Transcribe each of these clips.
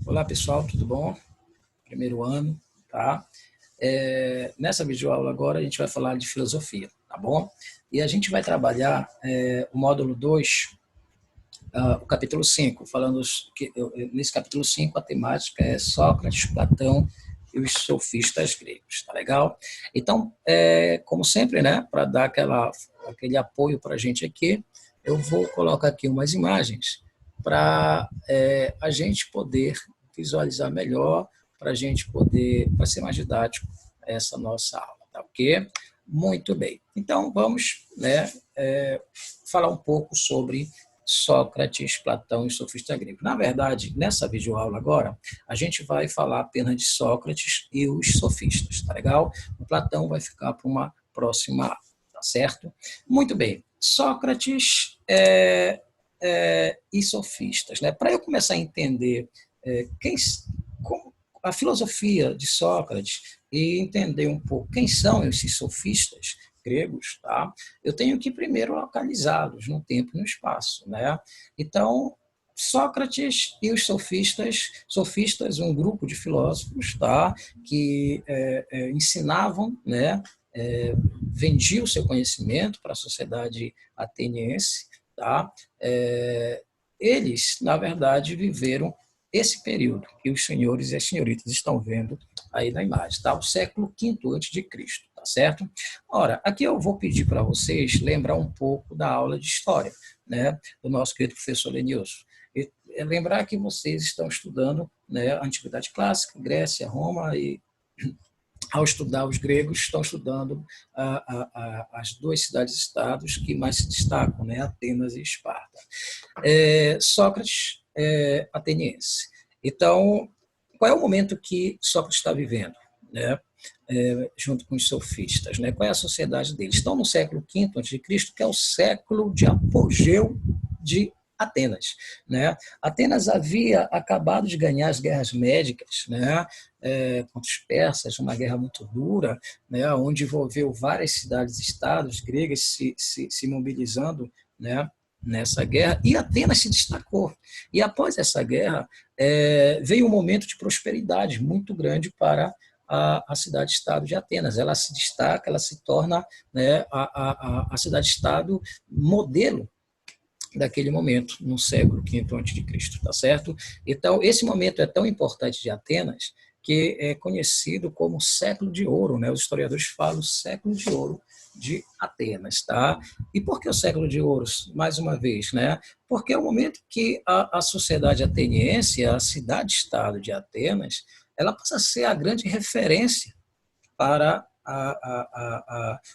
Olá pessoal, tudo bom? Primeiro ano, tá? Nessa videoaula agora a gente vai falar de filosofia, tá bom? E a gente vai trabalhar o módulo 2, o capítulo 5, falando que nesse capítulo 5 a temática é Sócrates, Platão e os sofistas gregos, tá legal? Então, como sempre, né, para dar aquele apoio para a gente aqui, eu vou colocar aqui umas imagens para a gente poder visualizar melhor, para ser mais didático essa nossa aula, tá ok? Muito bem. Então, vamos, né, falar um pouco sobre Sócrates, Platão e os sofistas gregos. Na verdade, nessa videoaula agora, a gente vai falar apenas de Sócrates e os sofistas, tá legal? O Platão vai ficar para uma próxima aula, tá certo? Muito bem. Sócrates e sofistas, né? Para eu começar a entender a filosofia de Sócrates e entender um pouco quem são esses sofistas gregos, tá? Eu tenho que primeiro localizá-los no tempo e no espaço, né? Então, Sócrates e os sofistas, um grupo de filósofos, tá? Que ensinavam, né? Vendiam o seu conhecimento para a sociedade ateniense, tá? Eles, na verdade, viveram esse período que os senhores e as senhoritas estão vendo aí na imagem, tá? O século V antes de Cristo, tá certo? Ora, aqui eu vou pedir para vocês lembrar um pouco da aula de história, né, do nosso querido professor Lenilson. E lembrar que vocês estão estudando, né, a Antiguidade Clássica, Grécia, Roma, e ao estudar os gregos, estão estudando as duas cidades-estados que mais se destacam, né, Atenas e Esparta. Sócrates ateniense. Então, qual é o momento que Sócrates está vivendo, né? Junto com os sofistas, né? Qual é a sociedade deles? Estão no século V a.C., que é o século de apogeu de Atenas, né? Atenas havia acabado de ganhar as guerras médicas, né? Contra os persas, uma guerra muito dura, né? Onde envolveu várias cidades-estados gregas se mobilizando, né? Nessa guerra, e Atenas se destacou. E após essa guerra, veio um momento de prosperidade muito grande para a cidade-estado de Atenas. Ela se destaca, ela se torna, né, a cidade-estado modelo daquele momento, no século V a.C., tá certo? Então, esse momento é tão importante de Atenas que é conhecido como século de ouro, né? Os historiadores falam século de ouro de Atenas, tá? E por que o século de ouro, mais uma vez, né? Porque é o momento que a sociedade ateniense, a cidade-estado de Atenas, ela passa a ser a grande referência para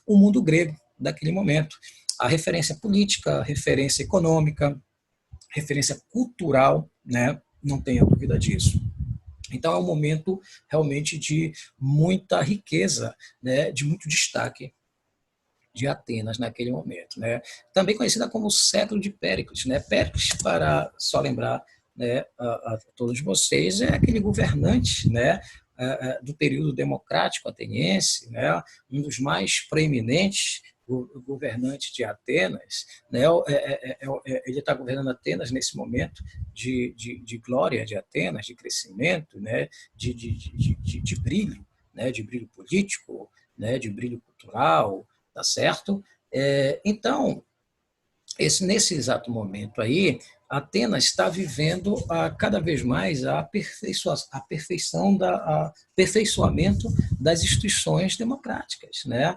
o mundo grego daquele momento. A referência política, a referência econômica, referência cultural, né? Não tenha dúvida disso. Então é um momento realmente de muita riqueza, né? De muito destaque de Atenas naquele momento, né? Também conhecida como o século de Péricles, né? Péricles, para só lembrar, né, a todos vocês, é aquele governante, né, do período democrático ateniense, né, um dos mais proeminentes governantes de Atenas, né, ele está governando Atenas nesse momento de glória de Atenas, de crescimento, né, de brilho, né, de brilho político, né, de brilho cultural, tá certo? Então, nesse exato momento aí, Atenas está vivendo cada vez mais a aperfeiçoamento das instituições democráticas, né?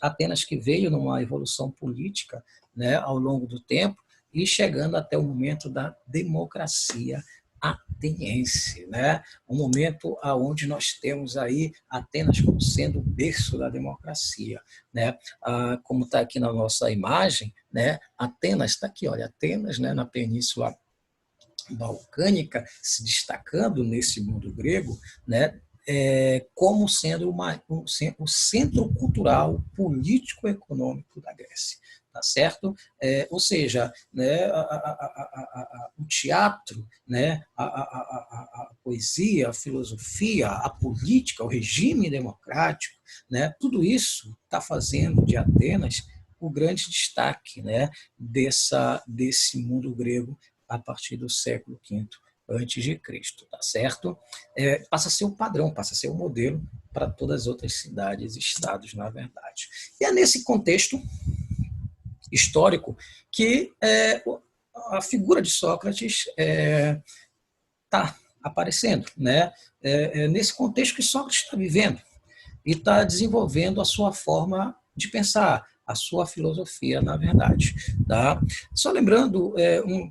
Atenas que veio numa evolução política, né, ao longo do tempo e chegando até o momento da democracia ateniense, né? Um momento onde nós temos aí Atenas como sendo o berço da democracia, né? Como está aqui na nossa imagem, né? Atenas está aqui, olha, Atenas, né, na Península Balcânica, se destacando nesse mundo grego, né? Como sendo o centro cultural, político, econômico da Grécia, tá certo? Ou seja, né, o teatro, né, a poesia, a filosofia, a política, o regime democrático, né, tudo isso está fazendo de Atenas o grande destaque, né, desse mundo grego a partir do século V antes de Cristo, tá certo? Passa a ser o padrão, passa a ser o modelo para todas as outras cidades e estados, na verdade. E é nesse contexto histórico que a figura de Sócrates está aparecendo, né? Nesse contexto que Sócrates está vivendo e está desenvolvendo a sua forma de pensar, a sua filosofia, na verdade. Tá? Só lembrando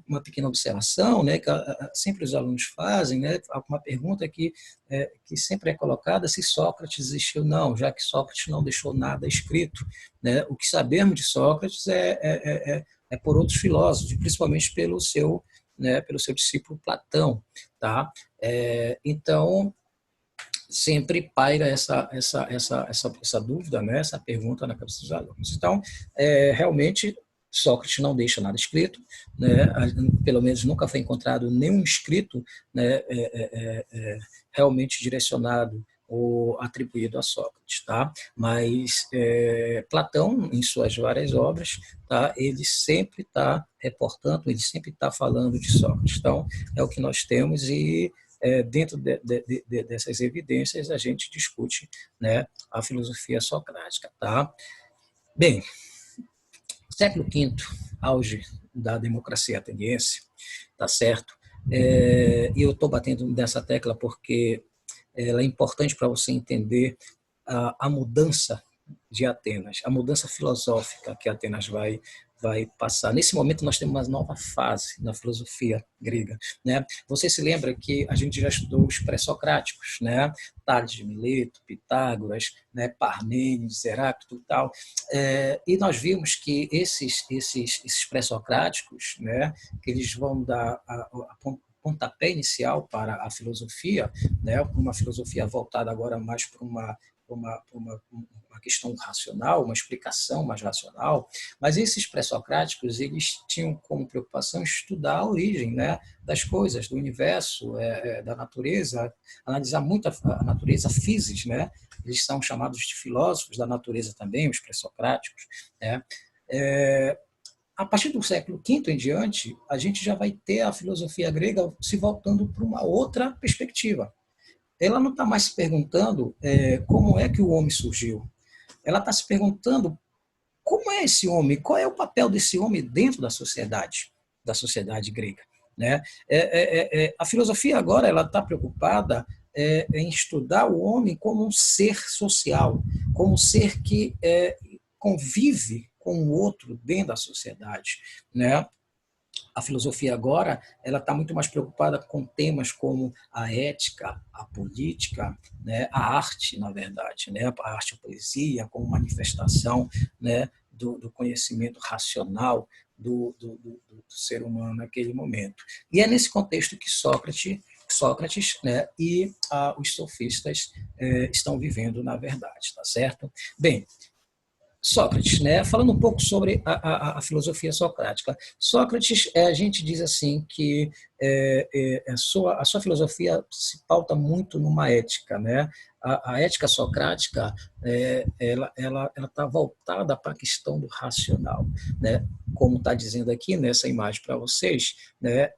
uma pequena observação, né, que sempre os alunos fazem, né, uma pergunta que sempre é colocada, se Sócrates existiu. Não, já que Sócrates não deixou nada escrito. Né? O que sabemos de Sócrates é por outros filósofos, principalmente pelo seu discípulo Platão. Tá? Então, sempre paira essa dúvida, né? Essa pergunta na cabeça dos alunos. Então, realmente, Sócrates não deixa nada escrito, né? Pelo menos nunca foi encontrado nenhum escrito, né, realmente direcionado ou atribuído a Sócrates, tá? Mas Platão, em suas várias obras, tá? Ele sempre está reportando, ele sempre está falando de Sócrates. Então, é o que nós temos e dentro dessas evidências, a gente discute, né, a filosofia socrática. Tá? Bem, século V, auge da democracia ateniense, tá certo? E eu estou batendo nessa tecla porque ela é importante para você entender a mudança de Atenas, a mudança filosófica que Atenas vai passar. Nesse momento, nós temos uma nova fase na filosofia grega. Né? Você se lembra que a gente já estudou os pré-socráticos, né? Tales de Mileto, Pitágoras, né? Parmênides, Heráclito e tal. E nós vimos que esses pré-socráticos, né? Que eles vão dar a pontapé inicial para a filosofia, né? Uma filosofia voltada agora mais para uma questão racional, uma explicação mais racional, mas esses pré-socráticos eles tinham como preocupação estudar a origem, né, das coisas, do universo, da natureza, analisar muito a natureza, a physis, né? Eles são chamados de filósofos da natureza também, os pré-socráticos, né? A partir do século V em diante, a gente já vai ter a filosofia grega se voltando para uma outra perspectiva. Ela não está mais se perguntando como é que o homem surgiu. Ela está se perguntando como é esse homem, qual é o papel desse homem dentro da sociedade grega. Né? A filosofia agora ela está preocupada em estudar o homem como um ser social, como um ser que convive com o outro dentro da sociedade. Né? A filosofia agora ela está muito mais preocupada com temas como a ética, a política, né, a arte, na verdade, né, a arte e a poesia como manifestação, né, do conhecimento racional do ser humano naquele momento. E é nesse contexto que Sócrates, né, e os sofistas estão vivendo, na verdade, tá certo? Bem, Sócrates, né? Falando um pouco sobre a filosofia socrática. Sócrates, a gente diz assim que a sua filosofia se pauta muito numa ética, né? A ética socrática, ela está voltada para a questão do racional, né? Como está dizendo aqui nessa imagem para vocês, né?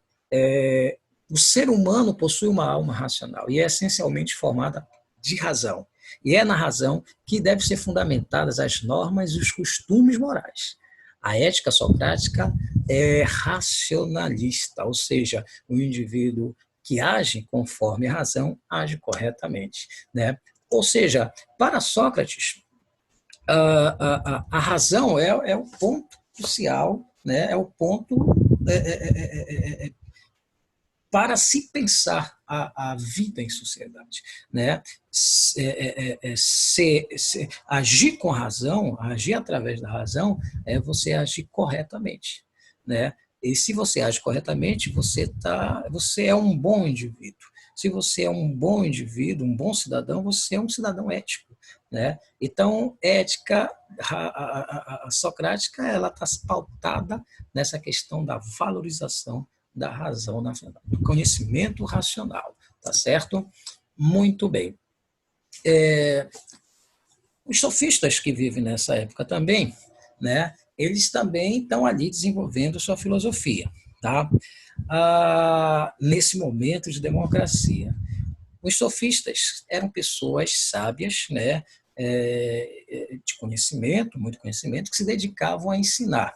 O ser humano possui uma alma racional e é essencialmente formada de razão. E é na razão que devem ser fundamentadas as normas e os costumes morais. A ética socrática é racionalista, ou seja, o indivíduo que age conforme a razão age corretamente. Né? Ou seja, para Sócrates, a razão é o ponto crucial, né? É o ponto para se pensar a vida em sociedade. Né? Agir com razão, agir através da razão, é você agir corretamente. Né? E se você age corretamente, você é um bom indivíduo. Se você é um bom indivíduo, um bom cidadão, você é um cidadão ético. Né? Então, ética a socrática ela está pautada nessa questão da valorização da razão, do conhecimento racional, tá certo? Muito bem. Os sofistas que vivem nessa época também, né? Eles também estão ali desenvolvendo sua filosofia, tá? nesse momento de democracia. Os sofistas eram pessoas sábias, né, de conhecimento, muito conhecimento, que se dedicavam a ensinar.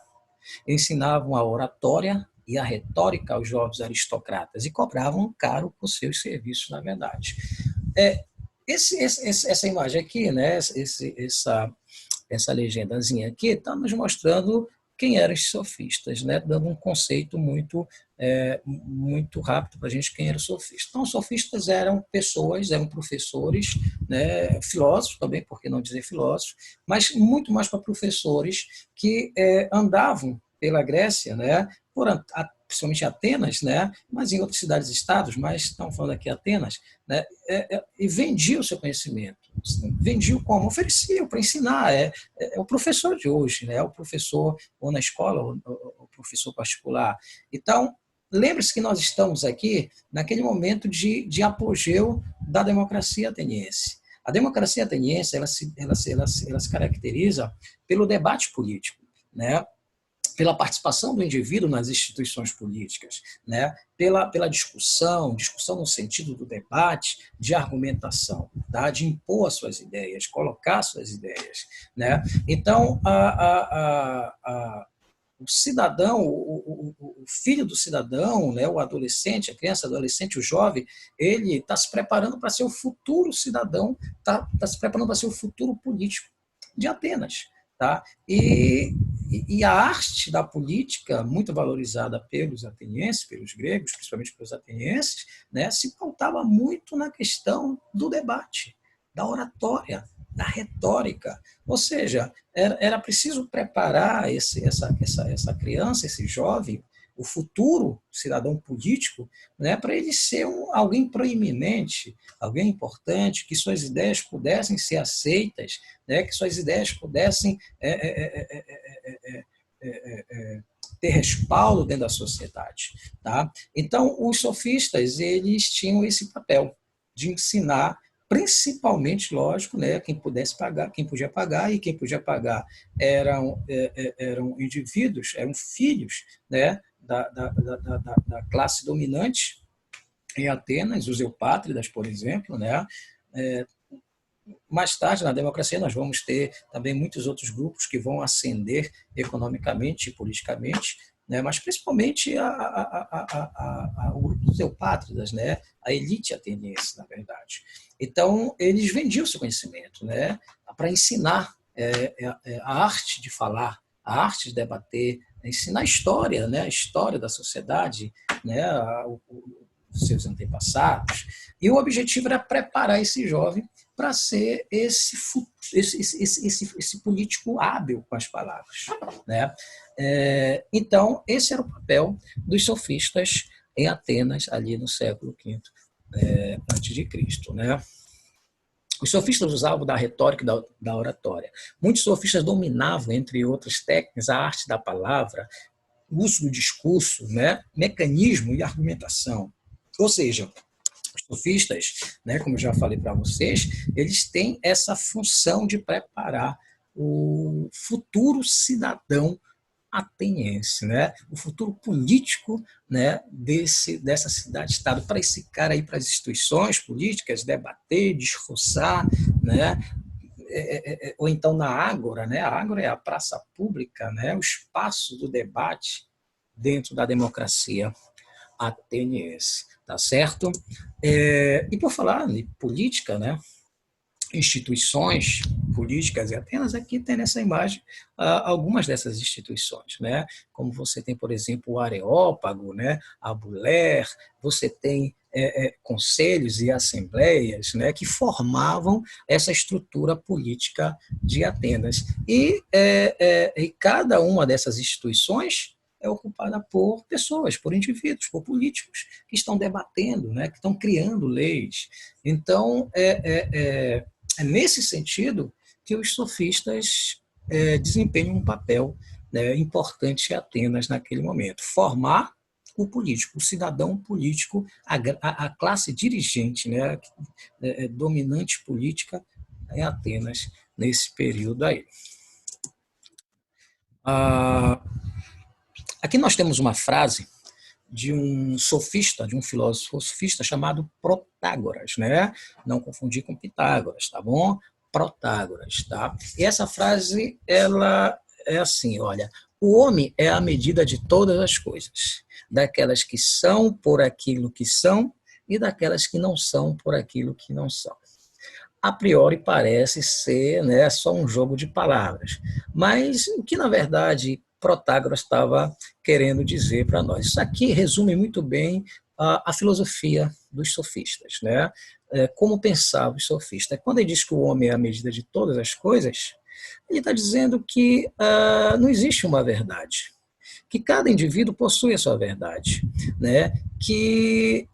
Ensinavam a oratória e a retórica aos jovens aristocratas e cobravam caro por seus serviços, na verdade. É, essa imagem aqui, né, essa legendazinha aqui, está nos mostrando quem eram os sofistas, né? Dando um conceito muito rápido para a gente quem era o sofista. Então, os sofistas eram pessoas, eram professores, né? Filósofos também, por que não dizer filósofos, mas muito mais para professores que andavam pela Grécia, né? Principalmente Atenas, né? Mas em outras cidades-estados, mas estamos falando aqui Atenas, né? E vendia o seu conhecimento. Vendia como? Oferecia para ensinar. É o professor de hoje, né? O professor, ou na escola, ou o professor particular. Então, lembre-se que nós estamos aqui naquele momento de apogeu da democracia ateniense. A democracia ateniense ela se caracteriza pelo debate político, né? Pela participação do indivíduo nas instituições políticas, né? pela discussão no sentido do debate, de argumentação, tá? De impor as suas ideias, colocar suas ideias. Né? Então, o cidadão, o filho do cidadão, né? O adolescente, a criança, o adolescente, o jovem, ele está se preparando para ser o futuro cidadão, está se preparando para ser o futuro político de Atenas. Tá? E a arte da política, muito valorizada pelos atenienses, pelos gregos, principalmente pelos atenienses, né, se pautava muito na questão do debate, da oratória, da retórica. Ou seja, era preciso preparar essa criança, esse jovem, o futuro cidadão político, né, para ele ser alguém proeminente, alguém importante, que suas ideias pudessem ser aceitas, né, que suas ideias pudessem ter respaldo dentro da sociedade. Tá? Então, os sofistas eles tinham esse papel de ensinar, principalmente, lógico, né, quem pudesse pagar, quem podia pagar, e quem podia pagar eram indivíduos, eram filhos, né, da classe dominante em Atenas, os eupátridas, por exemplo, né? Mais tarde, na democracia, nós vamos ter também muitos outros grupos que vão ascender economicamente e politicamente, né? Mas principalmente o grupo dos eupátridas, né? A elite ateniense, na verdade. Então, eles vendiam o seu conhecimento, né? Para ensinar a arte de falar, a arte de debater, ensinar a história, né? A história da sociedade, né? Os seus antepassados. E o objetivo era preparar esse jovem para ser esse político hábil com as palavras. Né? Então, esse era o papel dos sofistas em Atenas, ali no século V antes de Cristo. Né? Os sofistas usavam da retórica e da oratória. Muitos sofistas dominavam, entre outras técnicas, a arte da palavra, o uso do discurso, né? Mecanismo e argumentação. Ou seja, os sofistas, né, como eu já falei para vocês, eles têm essa função de preparar o futuro cidadão ateniense, né? O futuro político, né, dessa cidade-estado, para esse cara ir para as instituições políticas, debater, discursar, né? Ou então na ágora, né? A ágora é a praça pública, né? O espaço do debate dentro da democracia ateniense, tá certo? E por falar em política, né? Instituições políticas e Atenas, aqui tem nessa imagem algumas dessas instituições, né? Como você tem, por exemplo, o Areópago, né? A Buller, você tem conselhos e assembleias, né? Que formavam essa estrutura política de Atenas. E cada uma dessas instituições é ocupada por pessoas, por indivíduos, por políticos que estão debatendo, né? Que estão criando leis. Então, é nesse sentido que os sofistas desempenham um papel, né, importante em Atenas naquele momento. Formar o político, o cidadão político, a classe dirigente, né, dominante política em Atenas nesse período aí. Aqui nós temos uma frase de um sofista, de um filósofo sofista chamado Protágoras, né? Não confundir com Pitágoras, tá bom? Protágoras, tá? E essa frase, ela é assim, olha, o homem é a medida de todas as coisas, daquelas que são por aquilo que são e daquelas que não são por aquilo que não são. A priori parece ser, né, só um jogo de palavras, mas o que na verdade Protágoras estava querendo dizer para nós? Isso aqui resume muito bem a filosofia dos sofistas, né? Como pensavam os sofistas. Quando ele diz que o homem é a medida de todas as coisas, ele está dizendo que não existe uma verdade, que cada indivíduo possui a sua verdade, né? Que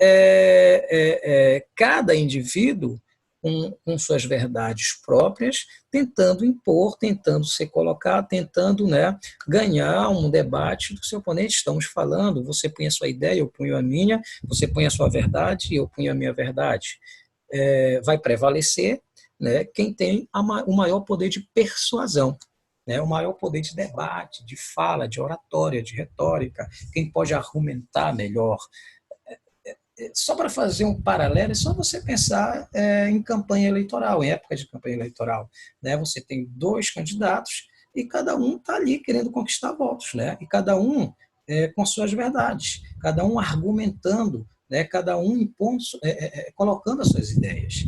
cada indivíduo com suas verdades próprias, tentando impor, tentando se colocar, tentando, né, ganhar um debate do seu oponente. Estamos falando, você põe a sua ideia, eu ponho a minha, você põe a sua verdade, eu ponho a minha verdade. Vai prevalecer, né, quem tem o maior poder de persuasão, né, o maior poder de debate, de fala, de oratória, de retórica, quem pode argumentar melhor. Só para fazer um paralelo, é só você pensar em campanha eleitoral, em época de campanha eleitoral. Né? Você tem dois candidatos e cada um está ali querendo conquistar votos, né? E cada um com suas verdades, cada um argumentando, né? Cada um impondo, colocando as suas ideias,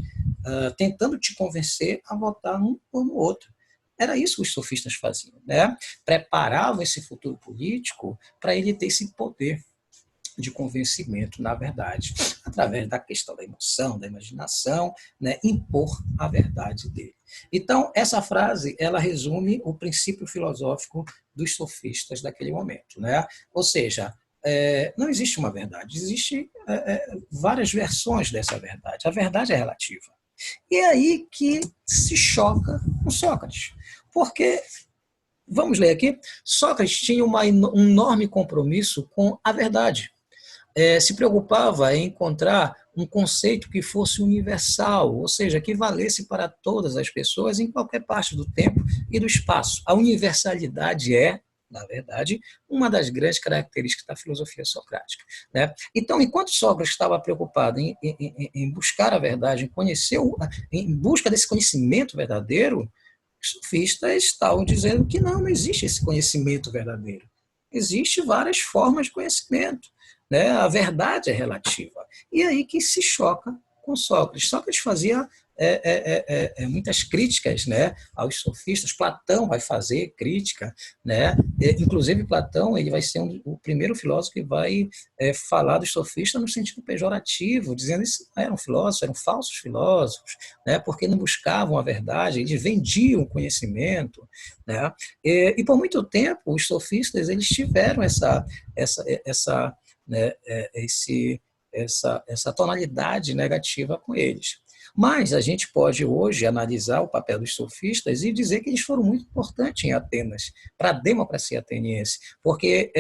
tentando te convencer a votar num ou no outro. Era isso que os sofistas faziam, né? Preparavam esse futuro político para ele ter esse poder de convencimento, na verdade, através da questão da emoção, da imaginação, né, impor a verdade dele. Então, essa frase, ela resume o princípio filosófico dos sofistas daquele momento, né? Ou seja, não existe uma verdade, existem várias versões dessa verdade. A verdade é relativa. E é aí que se choca com Sócrates, porque vamos ler aqui, Sócrates tinha um enorme compromisso com a verdade. Se preocupava em encontrar um conceito que fosse universal, ou seja, que valesse para todas as pessoas em qualquer parte do tempo e do espaço. A universalidade na verdade, uma das grandes características da filosofia socrática. Né? Então, enquanto Sócrates estava preocupado em buscar a verdade, em busca desse conhecimento verdadeiro, os sofistas estavam dizendo que não existe esse conhecimento verdadeiro. Existem várias formas de conhecimento. Né? A verdade é relativa. E aí que se choca com Sócrates. Sócrates fazia muitas críticas, né, aos sofistas. Platão vai fazer crítica, né? Inclusive Platão ele vai ser o primeiro filósofo que vai falar dos sofistas no sentido pejorativo, dizendo que isso não eram filósofos, eram falsos filósofos, né? Porque não buscavam a verdade, eles vendiam o conhecimento, né? E por muito tempo os sofistas eles tiveram né, essa tonalidade negativa com eles. Mas a gente pode hoje analisar o papel dos sofistas e dizer que eles foram muito importantes em Atenas, para a democracia ateniense, porque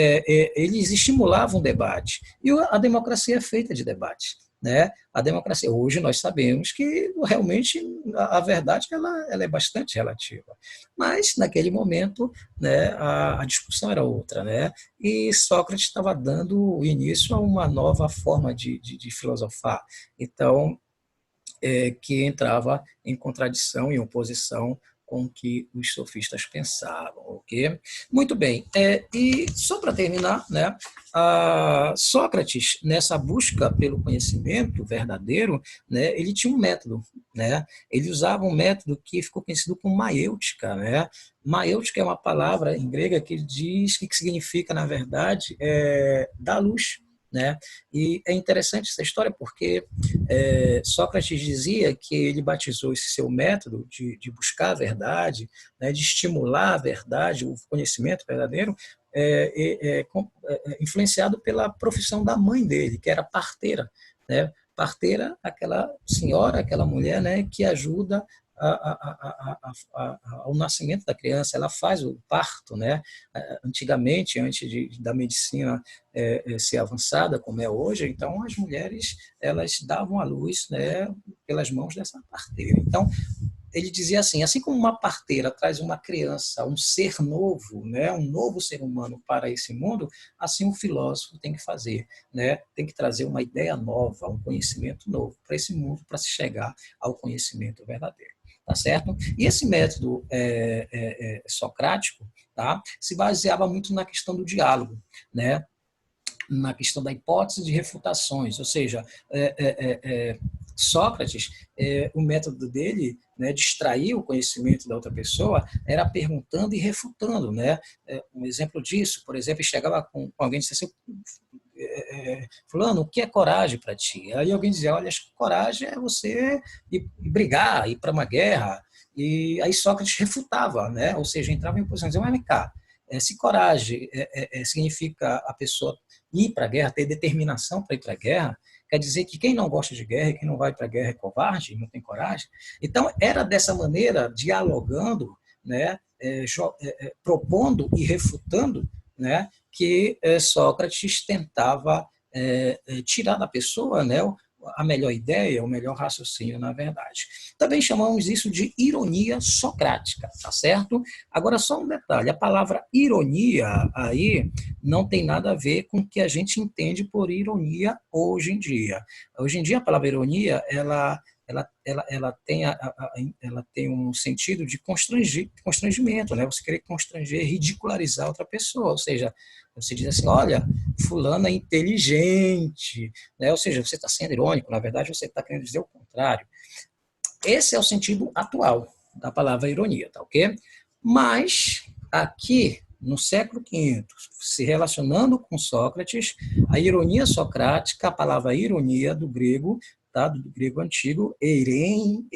eles estimulavam o debate. E a democracia é feita de debate. Né? A democracia, hoje nós sabemos que realmente a verdade ela é bastante relativa. Mas, naquele momento, né, a discussão era outra. Né? E Sócrates estava dando início a uma nova forma de filosofar. Então, que entrava em contradição e oposição com o que os sofistas pensavam. Okay? Muito bem. E só para terminar, né, Sócrates, nessa busca pelo conhecimento verdadeiro, né, ele tinha um método. Né? Ele usava um método que ficou conhecido como maêutica. Né? Maêutica é uma palavra em grega que diz que significa, na verdade, dar luz. Né? E é interessante essa história porque Sócrates dizia que ele batizou esse seu método de buscar a verdade, né, de estimular a verdade, o conhecimento verdadeiro, influenciado pela profissão da mãe dele, que era parteira. Né? Parteira, aquela senhora, aquela mulher, né, que ajuda ao nascimento da criança, ela faz o parto, né? Antigamente, antes da medicina ser avançada como é hoje, então as mulheres elas davam à luz, né, pelas mãos dessa parteira. Então ele dizia assim como uma parteira traz uma criança, um ser novo, né, um novo ser humano para esse mundo, assim um filósofo tem que fazer, né, tem que trazer uma ideia nova, um conhecimento novo para esse mundo, para se chegar ao conhecimento verdadeiro. Tá certo? E esse método socrático, tá, se baseava muito na questão do diálogo, né, na questão da hipótese de refutações, ou seja, Sócrates, o método dele, né, de extrair o conhecimento da outra pessoa era perguntando e refutando, né? Um exemplo disso, por exemplo, chegava com alguém e disse assim, fulano, o que é coragem para ti? Aí alguém dizia, olha, acho que coragem é você ir brigar, ir para uma guerra. E aí Sócrates refutava, né? Ou seja, entrava em posição de dizer, mas vem cá, se coragem significa a pessoa ir para a guerra, ter determinação para ir para a guerra, quer dizer que quem não gosta de guerra, quem não vai para a guerra é covarde, não tem coragem. Então, era dessa maneira, dialogando, né, propondo e refutando, né, que Sócrates tentava tirar da pessoa, né, a melhor ideia, o melhor raciocínio, na verdade. Também chamamos isso de ironia socrática, tá certo? Agora, só um detalhe, a palavra ironia aí não tem nada a ver com o que a gente entende por ironia hoje em dia. Hoje em dia, a palavra ironia, ela tem um sentido de constrangimento, né? Você querer constranger, ridicularizar outra pessoa, ou seja, você diz assim, olha, fulano é inteligente, né? Ou seja, você está sendo irônico, na verdade você está querendo dizer o contrário. Esse é o sentido atual da palavra ironia, tá ok? Mas aqui, no século V, se relacionando com Sócrates, a ironia socrática, a palavra ironia do grego, tá? Do grego antigo, erein,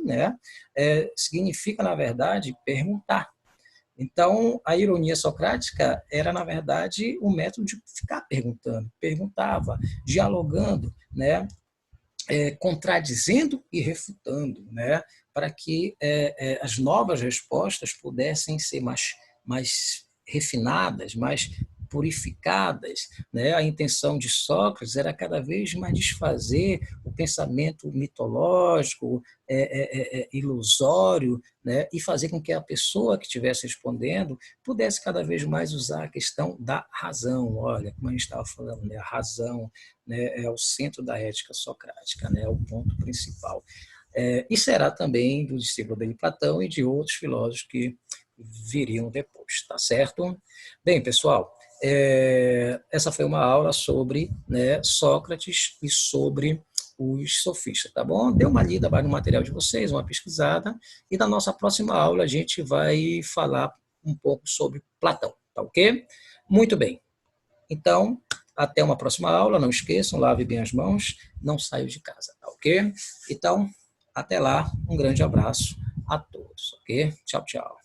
né? Significa, na verdade, perguntar. Então, a ironia socrática era, na verdade, um método de ficar perguntando, perguntava, dialogando, né? Contradizendo e refutando, né? Para que as novas respostas pudessem ser mais refinadas, mais purificadas, né? A intenção de Sócrates era cada vez mais desfazer o pensamento mitológico, ilusório, né? E fazer com que a pessoa que estivesse respondendo pudesse cada vez mais usar a questão da razão. Olha, como a gente estava falando, né? A razão, né, é o centro da ética socrática, né? É o ponto principal. E será também do discípulo dele Platão e de outros filósofos que viriam depois, tá certo? Bem, pessoal, essa foi uma aula sobre, né, Sócrates e sobre os sofistas, tá bom? Dê uma lida no material de vocês, uma pesquisada, e na nossa próxima aula a gente vai falar um pouco sobre Platão, tá ok? Muito bem. Então, até uma próxima aula, não esqueçam, lave bem as mãos, não saiam de casa, tá ok? Então, até lá, um grande abraço a todos, ok? Tchau, tchau.